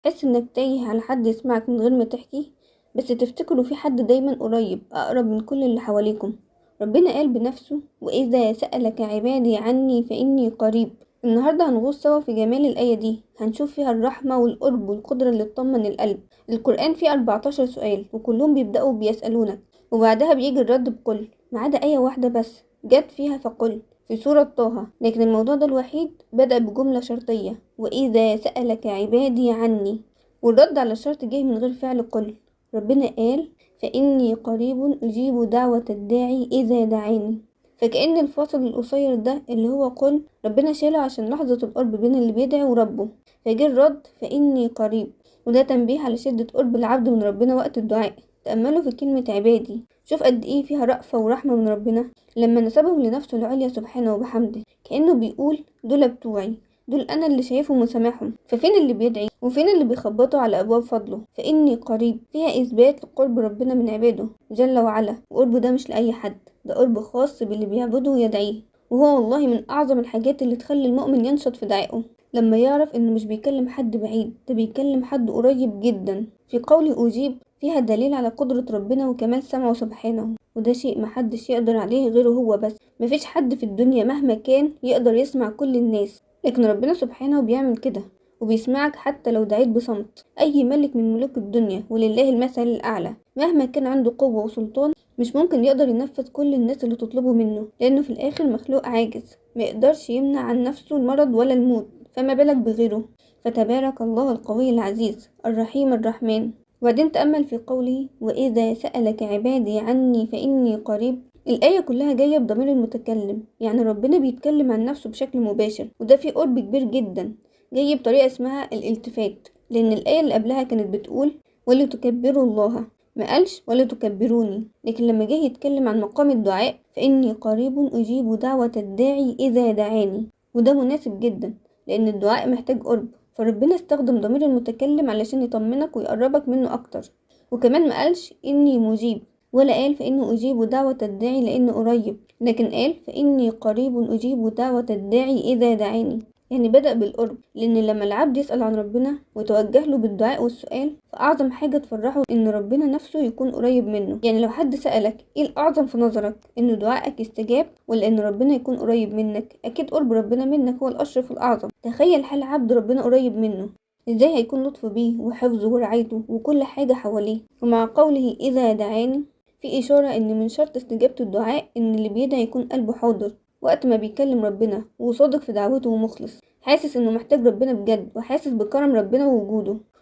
تحس إنك تايه على حد يسمعك من غير ما تحكي، بس تفتكروا في حد دايما قريب أقرب من كل اللي حواليكم. ربنا قال بنفسه: وإذا سألك عبادي عني فإني قريب. النهاردة هنغوص سوا في جمال الآية دي، هنشوف فيها الرحمة والقرب والقدرة اللي تطمن القلب. القرآن فيه 14 سؤال وكلهم بيبدأوا بيسألونك، وبعدها بيجي الرد بقل، ما عدا آية واحدة بس جت فيها فقل في سورة طه. لكن الموضوع ده الوحيد بدأ بجملة شرطية: وإذا سألك عبادي عني، والرد على الشرط جه من غير فعل قل. ربنا قال: فإني قريب أجيب دعوة الداعي إذا دعاني. فكأن الفاصل القصير ده اللي هو قل ربنا شاله عشان لحظة القرب بين اللي بيدعي وربه، فجه الرد فإني قريب، وده تنبيه على شدة قرب العبد من ربنا وقت الدعاء. تأملوا في كلمة عبادي، شوف قد ايه فيها رأفة ورحمة من ربنا لما نسبهم لنفسه العليا سبحانه وبحمده، كأنه بيقول: دول بتوعي، دول انا اللي شايفهم وسامعهم. ففين اللي بيدعي وفين اللي بيخبطوا على ابواب فضله؟ فاني قريب فيها اثبات لقرب ربنا من عباده جل وعلا، وقربه ده مش لاي حد، ده قرب خاص باللي بيعبده ويدعيه. وهو والله من اعظم الحاجات اللي تخلي المؤمن ينشط في دعائه لما يعرف انه مش بيكلم حد بعيد، ده بيكلم حد قريب جدا. في قول أجيب فيها دليل على قدرة ربنا وكمال سمعه سبحانه، وده شيء محدش يقدر عليه غيره هو بس. مفيش حد في الدنيا مهما كان يقدر يسمع كل الناس، لكن ربنا سبحانه بيعمل كده وبيسمعك حتى لو دعيت بصمت. أي ملك من ملوك الدنيا ولله المثل الأعلى مهما كان عنده قوة وسلطان مش ممكن يقدر ينفذ كل الناس اللي تطلبه منه، لأنه في الآخر مخلوق عاجز ما يقدرش يمنع عن نفسه المرض ولا الموت، فما بالك بغيره. فتبارك الله القوي العزيز الرحيم الرحمن. وبعدين تأمل في قوله: وإذا سألك عبادي عني فإني قريب. الآية كلها جاية بضمير المتكلم، يعني ربنا بيتكلم عن نفسه بشكل مباشر، وده فيه قرب كبير جدا جاي بطريقة اسمها الالتفات. لأن الآية اللي قبلها كانت بتقول: ولتكبروا الله، ما قالش ولتكبروني. لكن لما جه يتكلم عن مقام الدعاء فإني قريب أجيب دعوة الداعي إذا دعاني، وده مناسب جدا لأن الدعاء محتاج قرب، فربنا استخدم ضمير المتكلم علشان يطمنك ويقربك منه أكتر. وكمان ما قالش إني مجيب، ولا قال فإنه أجيب دعوة الداعي لأنه قريب، لكن قال فإني قريب أجيب دعوة الداعي إذا دعاني. يعني بدأ بالقرب، لأن لما العبد يسأل عن ربنا ويتوجه له بالدعاء والسؤال، فأعظم حاجة تفرحه إن ربنا نفسه يكون قريب منه. يعني لو حد سألك إيه الأعظم في نظرك، إن دعائك يستجاب ولا إن ربنا يكون قريب منك؟ أكيد قرب ربنا منك هو الأشرف والأعظم. تخيل حال عبد ربنا قريب منه، إزاي هيكون لطفه بيه وحفظه ورعايته وكل حاجة حواليه. ومع قوله إذا دعاني في إشارة إن من شرط استجابة الدعاء إن اللي بيدعي يكون قلبه حاضر وقت ما بيكلم ربنا، وصادق في دعوته ومخلص، حاسس إنه محتاج ربنا بجد وحاسس بكرم ربنا ووجوده.